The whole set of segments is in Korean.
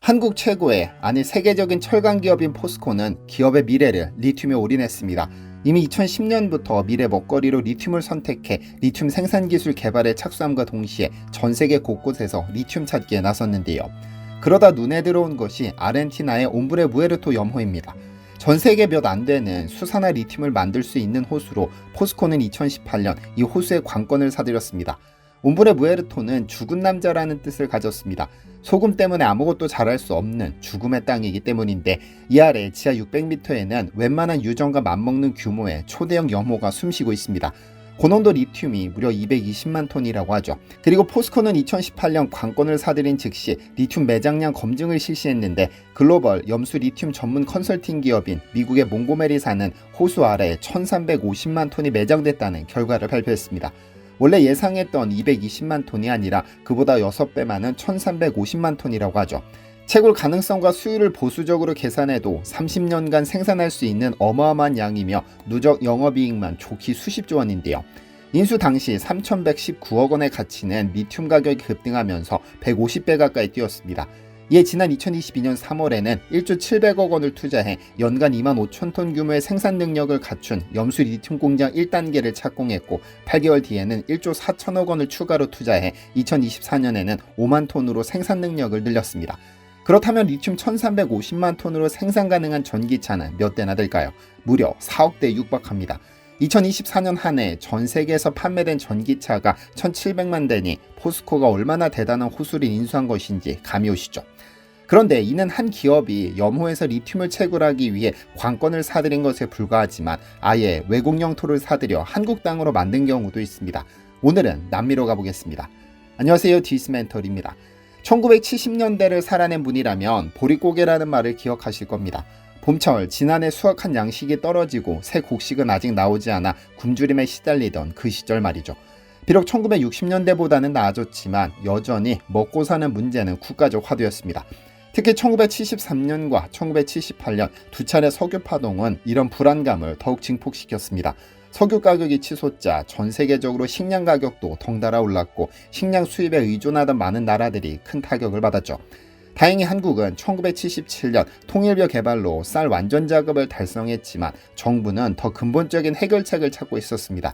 한국 최고의 아니 세계적인 철강 기업인 포스코는 기업의 미래를 리튬에 올인했습니다. 이미 2010년부터 미래 먹거리로 리튬을 선택해 리튬 생산 기술 개발에 착수함과 동시에 전 세계 곳곳에서 리튬 찾기에 나섰는데요. 그러다 눈에 들어온 것이 아르헨티나의 옴브레 무에르토 염호입니다. 전 세계 몇 안 되는 수산화 리튬을 만들 수 있는 호수로 포스코는 2018년 이 호수의 관건을 사들였습니다. 옴브레 무에르토는 죽은 남자라는 뜻을 가졌습니다. 소금 때문에 아무것도 잘할 수 없는 죽음의 땅이기 때문인데 이 아래 지하 600m에는 웬만한 유정과 맞먹는 규모의 초대형 염호가 숨쉬고 있습니다. 고농도 리튬이 무려 220만 톤이라고 하죠. 그리고 포스코는 2018년 관건을 사들인 즉시 리튬 매장량 검증을 실시했는데 글로벌 염수 리튬 전문 컨설팅 기업인 미국의 몽고메리사는 호수 아래에 1350만 톤이 매장됐다는 결과를 발표했습니다. 원래 예상했던 220만 톤이 아니라 그보다 6배 많은 1350만 톤이라고 하죠. 채굴 가능성과 수율을 보수적으로 계산해도 30년간 생산할 수 있는 어마어마한 양이며 누적 영업이익만 좋기 수십조 원인데요. 인수 당시 3,119억 원의 가치는 리튬 가격이 급등하면서 150배 가까이 뛰었습니다. 이에 지난 2022년 3월에는 1조 700억 원을 투자해 연간 2만 5천 톤 규모의 생산 능력을 갖춘 염수 리튬 공장 1단계를 착공했고 8개월 뒤에는 1조 4천억 원을 추가로 투자해 2024년에는 5만 톤으로 생산 능력을 늘렸습니다. 그렇다면 리튬 1350만 톤으로 생산 가능한 전기차는 몇 대나 될까요? 무려 4억 대에 육박합니다. 2024년 한 해 전 세계에서 판매된 전기차가 1700만 대니 포스코가 얼마나 대단한 호수를 인수한 것인지 감이 오시죠. 그런데 이는 한 기업이 염호에서 리튬을 채굴하기 위해 관건을 사들인 것에 불과하지만 아예 외국 영토를 사들여 한국 땅으로 만든 경우도 있습니다. 오늘은 남미로 가보겠습니다. 안녕하세요, 디스멘털입니다. 1970년대를 살아낸 분이라면 보릿고개라는 말을 기억하실 겁니다. 봄철 지난해 수확한 양식이 떨어지고 새 곡식은 아직 나오지 않아 굶주림에 시달리던 그 시절 말이죠. 비록 1960년대보다는 나아졌지만 여전히 먹고 사는 문제는 국가적 화두였습니다. 특히 1973년과 1978년 두 차례 석유 파동은 이런 불안감을 더욱 증폭시켰습니다. 석유 가격이 치솟자 전 세계적으로 식량 가격도 덩달아 올랐고 식량 수입에 의존하던 많은 나라들이 큰 타격을 받았죠. 다행히 한국은 1977년 통일bio 개발로 쌀 완전 작업을 달성했지만 정부는 더 근본적인 해결책을 찾고 있었습니다.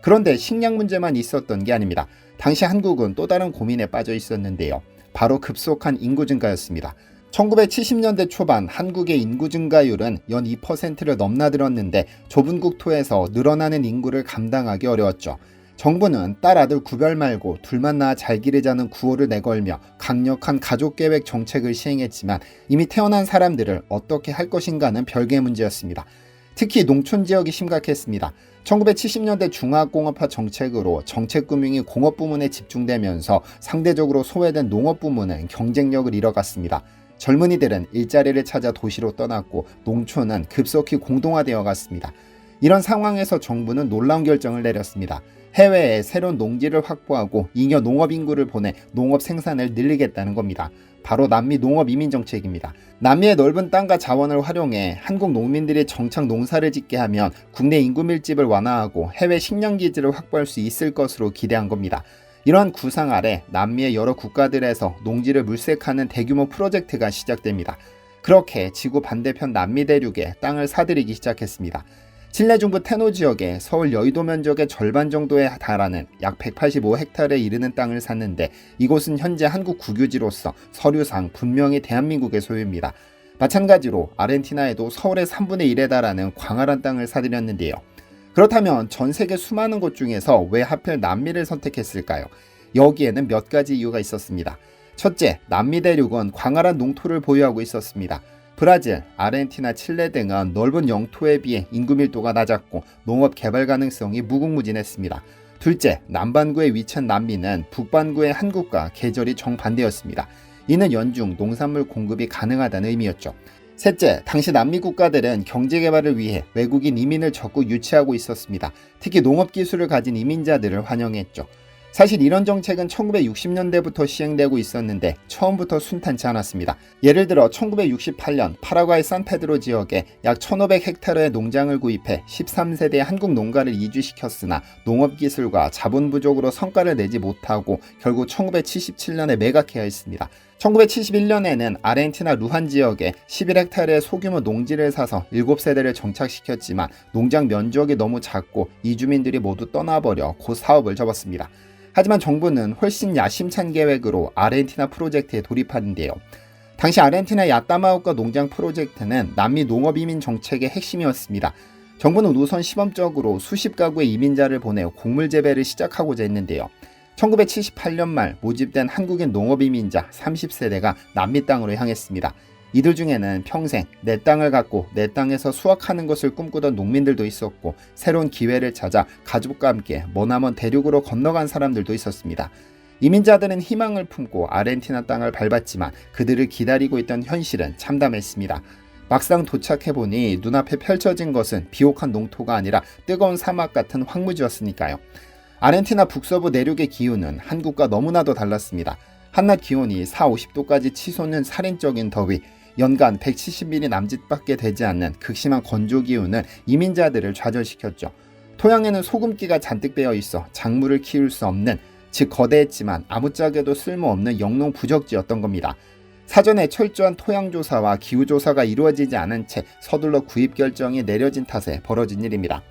그런데 식량 문제만 있었던 게 아닙니다. 당시 한국은 또 다른 고민에 빠져 있었는데요. 바로 급속한 인구 증가였습니다. 1970년대 초반 한국의 인구 증가율은 연 2%를 넘나들었는데 좁은 국토에서 늘어나는 인구를 감당하기 어려웠죠. 정부는 딸 아들 구별 말고 둘만 낳아 잘 기르자는 구호를 내걸며 강력한 가족계획 정책을 시행했지만 이미 태어난 사람들을 어떻게 할 것인가는 별개의 문제였습니다. 특히 농촌 지역이 심각했습니다. 1970년대 중화공업화 정책으로 정책금융이 공업부문에 집중되면서 상대적으로 소외된 농업부문은 경쟁력을 잃어갔습니다. 젊은이들은 일자리를 찾아 도시로 떠났고 농촌은 급속히 공동화되어 갔습니다. 이런 상황에서 정부는 놀라운 결정을 내렸습니다. 해외에 새로운 농지를 확보하고 잉여 농업 인구를 보내 농업 생산을 늘리겠다는 겁니다. 바로 남미 농업 이민 정책입니다. 남미의 넓은 땅과 자원을 활용해 한국 농민들이 정착 농사를 짓게 하면 국내 인구 밀집을 완화하고 해외 식량 기지를 확보할 수 있을 것으로 기대한 겁니다. 이러한 구상 아래 남미의 여러 국가들에서 농지를 물색하는 대규모 프로젝트가 시작됩니다. 그렇게 지구 반대편 남미 대륙에 땅을 사들이기 시작했습니다. 칠레 중부 테노 지역에 서울 여의도 면적의 절반 정도에 달하는 약 185헥타르에 이르는 땅을 샀는데 이곳은 현재 한국 국유지로서 서류상 분명히 대한민국의 소유입니다. 마찬가지로 아르헨티나에도 서울의 3분의 1에 달하는 광활한 땅을 사들였는데요. 그렇다면 전 세계 수많은 곳 중에서 왜 하필 남미를 선택했을까요? 여기에는 몇 가지 이유가 있었습니다. 첫째, 남미 대륙은 광활한 농토를 보유하고 있었습니다. 브라질, 아르헨티나, 칠레 등은 넓은 영토에 비해 인구 밀도가 낮았고 농업 개발 가능성이 무궁무진했습니다. 둘째, 남반구에 위치한 남미는 북반구의 한국과 계절이 정반대였습니다. 이는 연중 농산물 공급이 가능하다는 의미였죠. 셋째, 당시 남미 국가들은 경제 개발을 위해 외국인 이민을 적극 유치하고 있었습니다. 특히 농업 기술을 가진 이민자들을 환영했죠. 사실 이런 정책은 1960년대부터 시행되고 있었는데 처음부터 순탄치 않았습니다. 예를 들어 1968년 파라과이 산페드로 지역에 약 1500헥타르의 농장을 구입해 13세대의 한국 농가를 이주시켰으나 농업기술과 자본 부족으로 성과를 내지 못하고 결국 1977년에 매각해야 했습니다. 1971년에는 아르헨티나 루한 지역에 11헥타르의 소규모 농지를 사서 7세대를 정착시켰지만 농장 면적이 너무 작고 이주민들이 모두 떠나버려 곧 사업을 접었습니다. 하지만 정부는 훨씬 야심찬 계획으로 아르헨티나 프로젝트에 돌입하는데요. 당시 아르헨티나 야따마우카 농장 프로젝트는 남미 농업이민 정책의 핵심이었습니다. 정부는 우선 시범적으로 수십 가구의 이민자를 보내 곡물 재배를 시작하고자 했는데요. 1978년 말 모집된 한국인 농업이민자 30세대가 남미 땅으로 향했습니다. 이들 중에는 평생 내 땅을 갖고 내 땅에서 수확하는 것을 꿈꾸던 농민들도 있었고 새로운 기회를 찾아 가족과 함께 머나먼 대륙으로 건너간 사람들도 있었습니다. 이민자들은 희망을 품고 아르헨티나 땅을 밟았지만 그들을 기다리고 있던 현실은 참담했습니다. 막상 도착해보니 눈앞에 펼쳐진 것은 비옥한 농토가 아니라 뜨거운 사막 같은 황무지였으니까요. 아르헨티나 북서부 내륙의 기후는 한국과 너무나도 달랐습니다. 한낮 기온이 40~50도까지 치솟는 살인적인 더위, 연간 170mm 남짓밖에 되지 않는 극심한 건조 기후는 이민자들을 좌절시켰죠. 토양에는 소금기가 잔뜩 배어 있어 작물을 키울 수 없는, 즉 거대했지만 아무짝에도 쓸모없는 영농 부적지였던 겁니다. 사전에 철저한 토양조사와 기후조사가 이루어지지 않은 채 서둘러 구입 결정이 내려진 탓에 벌어진 일입니다.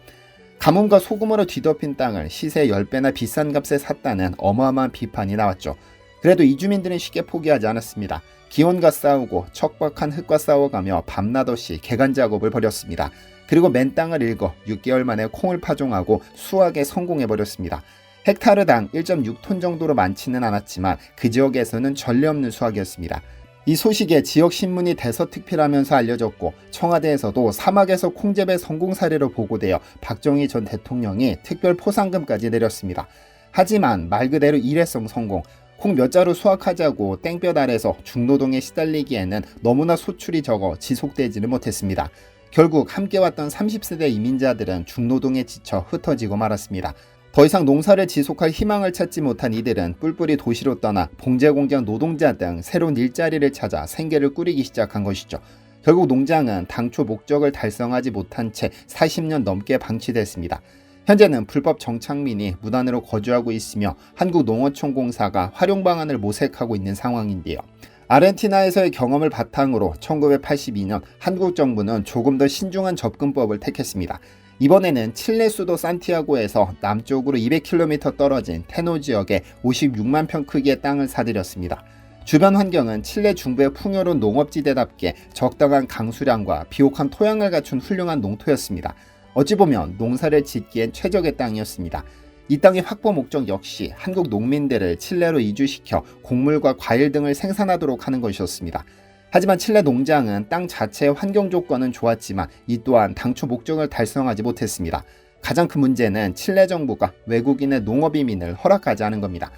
가뭄과 소금으로 뒤덮인 땅을 시세 10배나 비싼 값에 샀다는 어마어마한 비판이 나왔죠. 그래도 이주민들은 쉽게 포기하지 않았습니다. 기온과 싸우고 척박한 흙과 싸워가며 밤낮없이 개간 작업을 벌였습니다. 그리고 맨 땅을 일궈 6개월 만에 콩을 파종하고 수확에 성공해버렸습니다. 헥타르당 1.6톤 정도로 많지는 않았지만 그 지역에서는 전례 없는 수확이었습니다. 이 소식에 지역 신문이 대서특필하면서 알려졌고 청와대에서도 사막에서 콩재배 성공 사례로 보고되어 박정희 전 대통령이 특별 포상금까지 내렸습니다. 하지만 말 그대로 일회성 성공, 콩 몇 자루 수확하자고 땡볕 아래서 중노동에 시달리기에는 너무나 소출이 적어 지속되지는 못했습니다. 결국 함께 왔던 30세대 이민자들은 중노동에 지쳐 흩어지고 말았습니다. 더 이상 농사를 지속할 희망을 찾지 못한 이들은 뿔뿔이 도시로 떠나 봉제공장 노동자 등 새로운 일자리를 찾아 생계를 꾸리기 시작한 것이죠. 결국 농장은 당초 목적을 달성하지 못한 채 40년 넘게 방치됐습니다. 현재는 불법 정착민이 무단으로 거주하고 있으며 한국농어촌공사가 활용 방안을 모색하고 있는 상황인데요. 아르헨티나에서의 경험을 바탕으로 1982년 한국 정부는 조금 더 신중한 접근법을 택했습니다. 이번에는 칠레 수도 산티아고에서 남쪽으로 200km 떨어진 테노 지역에 56만 평 크기의 땅을 사들였습니다. 주변 환경은 칠레 중부의 풍요로운 농업지대답게 적당한 강수량과 비옥한 토양을 갖춘 훌륭한 농토였습니다. 어찌 보면 농사를 짓기엔 최적의 땅이었습니다. 이 땅의 확보 목적 역시 한국 농민들을 칠레로 이주시켜 곡물과 과일 등을 생산하도록 하는 것이었습니다. 하지만 칠레 농장은 땅 자체의 환경 조건은 좋았지만 이 또한 당초 목적을 달성하지 못했습니다. 가장 큰 문제는 칠레 정부가 외국인의 농업 이민을 허락하지 않은 겁니다.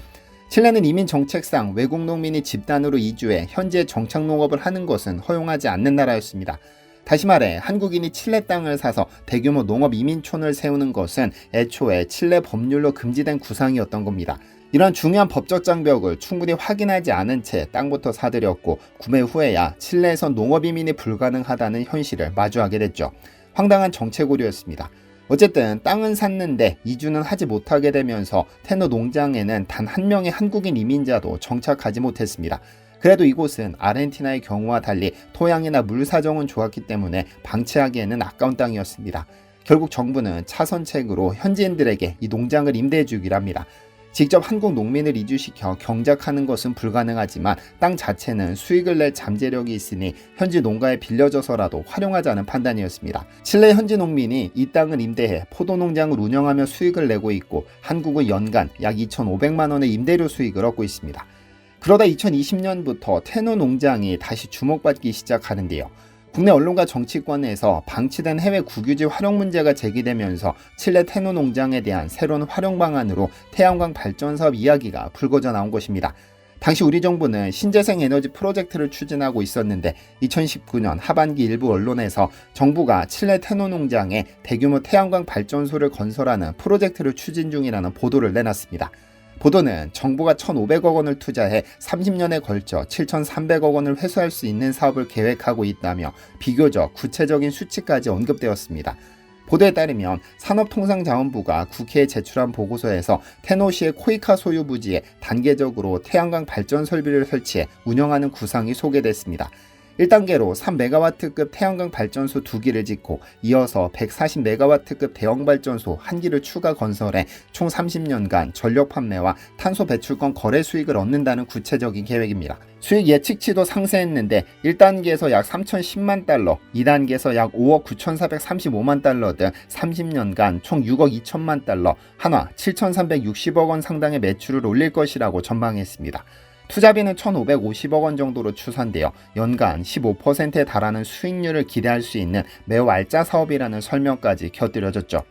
칠레는 이민 정책상 외국 농민이 집단으로 이주해 현재 정착 농업을 하는 것은 허용하지 않는 나라였습니다. 다시 말해 한국인이 칠레 땅을 사서 대규모 농업 이민촌을 세우는 것은 애초에 칠레 법률로 금지된 구상이었던 겁니다. 이런 중요한 법적 장벽을 충분히 확인하지 않은 채 땅부터 사들였고 구매 후에야 칠레에서 농업 이민이 불가능하다는 현실을 마주하게 됐죠. 황당한 정책 오류였습니다. 어쨌든 땅은 샀는데 이주는 하지 못하게 되면서 테노 농장에는 단 한 명의 한국인 이민자도 정착하지 못했습니다. 그래도 이곳은 아르헨티나의 경우와 달리 토양이나 물 사정은 좋았기 때문에 방치하기에는 아까운 땅이었습니다. 결국 정부는 차선책으로 현지인들에게 이 농장을 임대해 주기로 합니다. 직접 한국 농민을 이주시켜 경작하는 것은 불가능하지만 땅 자체는 수익을 낼 잠재력이 있으니 현지 농가에 빌려줘서라도 활용하자는 판단이었습니다. 칠레 현지 농민이 이 땅을 임대해 포도농장을 운영하며 수익을 내고 있고 한국은 연간 약 2,500만 원의 임대료 수익을 얻고 있습니다. 그러다 2020년부터 테노 농장이 다시 주목받기 시작하는데요. 국내 언론과 정치권에서 방치된 해외 국유지 활용 문제가 제기되면서 칠레 테노 농장에 대한 새로운 활용 방안으로 태양광 발전 사업 이야기가 불거져 나온 것입니다. 당시 우리 정부는 신재생 에너지 프로젝트를 추진하고 있었는데 2019년 하반기 일부 언론에서 정부가 칠레 테노 농장에 대규모 태양광 발전소를 건설하는 프로젝트를 추진 중이라는 보도를 내놨습니다. 보도는 정부가 1,500억 원을 투자해 30년에 걸쳐 7,300억 원을 회수할 수 있는 사업을 계획하고 있다며 비교적 구체적인 수치까지 언급되었습니다. 보도에 따르면 산업통상자원부가 국회에 제출한 보고서에서 테노시의 코이카 소유 부지에 단계적으로 태양광 발전 설비를 설치해 운영하는 구상이 소개됐습니다. 1단계로 3메가와트급 태양광 발전소 2기를 짓고 이어서 140메가와트급 대형 발전소 1기를 추가 건설해 총 30년간 전력 판매와 탄소 배출권 거래 수익을 얻는다는 구체적인 계획입니다. 수익 예측치도 상세했는데 1단계에서 약 3,010만 달러, 2단계에서 약 5억 9,435만 달러 등 30년간 총 6억 2천만 달러, 한화 7,360억 원 상당의 매출을 올릴 것이라고 전망했습니다. 투자비는 1,550억 원 정도로 추산되어 연간 15%에 달하는 수익률을 기대할 수 있는 매우 알짜 사업이라는 설명까지 곁들여졌죠.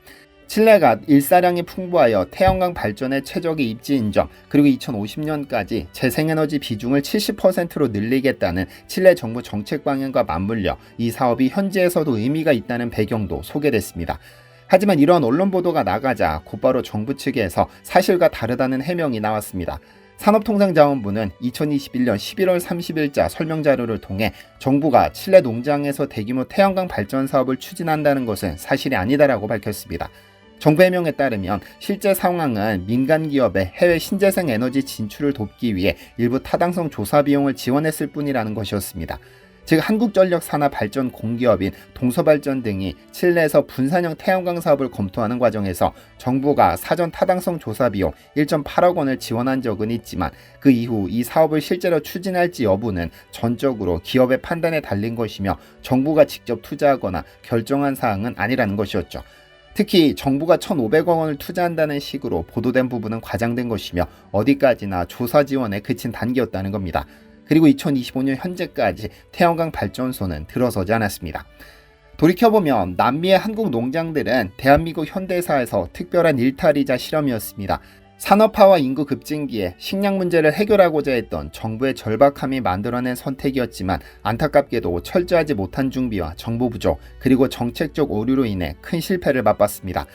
칠레가 일사량이 풍부하여 태양광 발전에 최적의 입지인 점, 그리고 2050년까지 재생에너지 비중을 70%로 늘리겠다는 칠레 정부 정책 방향과 맞물려 이 사업이 현지에서도 의미가 있다는 배경도 소개됐습니다. 하지만 이러한 언론 보도가 나가자 곧바로 정부 측에서 사실과 다르다는 해명이 나왔습니다. 산업통상자원부는 2021년 11월 30일자 설명자료를 통해 정부가 칠레 농장에서 대규모 태양광 발전 사업을 추진한다는 것은 사실이 아니다라고 밝혔습니다. 정부 해명에 따르면 실제 상황은 민간 기업의 해외 신재생 에너지 진출을 돕기 위해 일부 타당성 조사 비용을 지원했을 뿐이라는 것이었습니다. 즉 한국전력산하발전 공기업인 동서발전 등이 칠레에서 분산형 태양광 사업을 검토하는 과정에서 정부가 사전 타당성 조사 비용 1.8억 원을 지원한 적은 있지만 그 이후 이 사업을 실제로 추진할지 여부는 전적으로 기업의 판단에 달린 것이며 정부가 직접 투자하거나 결정한 사항은 아니라는 것이었죠. 특히 정부가 1,500억 원을 투자한다는 식으로 보도된 부분은 과장된 것이며 어디까지나 조사 지원에 그친 단계였다는 겁니다. 그리고 2025년 현재까지 태양광 발전소는 들어서지 않았습니다. 돌이켜보면 남미의 한국 농장들은 대한민국 현대사에서 특별한 일탈이자 실험이었습니다. 산업화와 인구 급증기에 식량 문제를 해결하고자 했던 정부의 절박함이 만들어낸 선택이었지만 안타깝게도 철저하지 못한 준비와 정보 부족 그리고 정책적 오류로 인해 큰 실패를 맛봤습니다.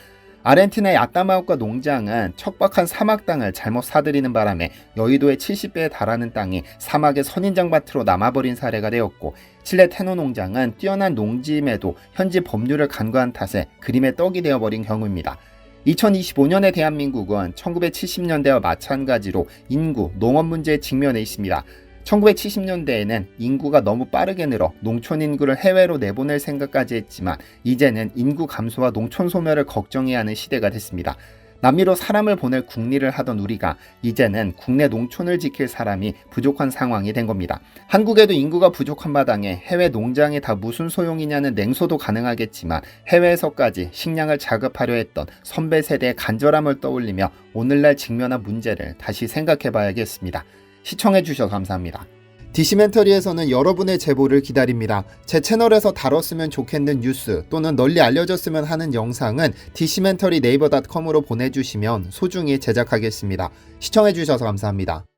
아르헨티나의 아따마우카 농장은 척박한 사막 땅을 잘못 사들이는 바람에 여의도의 70배에 달하는 땅이 사막의 선인장밭으로 남아버린 사례가 되었고 칠레 테노 농장은 뛰어난 농지임에도 현지 법률을 간과한 탓에 그림의 떡이 되어버린 경우입니다. 2025년의 대한민국은 1970년대와 마찬가지로 인구, 농업 문제에 직면해 있습니다. 1970년대에는 인구가 너무 빠르게 늘어 농촌 인구를 해외로 내보낼 생각까지 했지만 이제는 인구 감소와 농촌 소멸을 걱정해야 하는 시대가 됐습니다. 남미로 사람을 보낼 국리를 하던 우리가 이제는 국내 농촌을 지킬 사람이 부족한 상황이 된 겁니다. 한국에도 인구가 부족한 마당에 해외 농장이 다 무슨 소용이냐는 냉소도 가능하겠지만 해외에서까지 식량을 자급하려 했던 선배 세대의 간절함을 떠올리며 오늘날 직면한 문제를 다시 생각해 봐야겠습니다. 시청해주셔서 감사합니다. 디시멘터리에서는 여러분의 제보를 기다립니다. 제 채널에서 다뤘으면 좋겠는 뉴스 또는 널리 알려졌으면 하는 영상은 디시멘터리 네이버.com으로 보내주시면 소중히 제작하겠습니다. 시청해주셔서 감사합니다.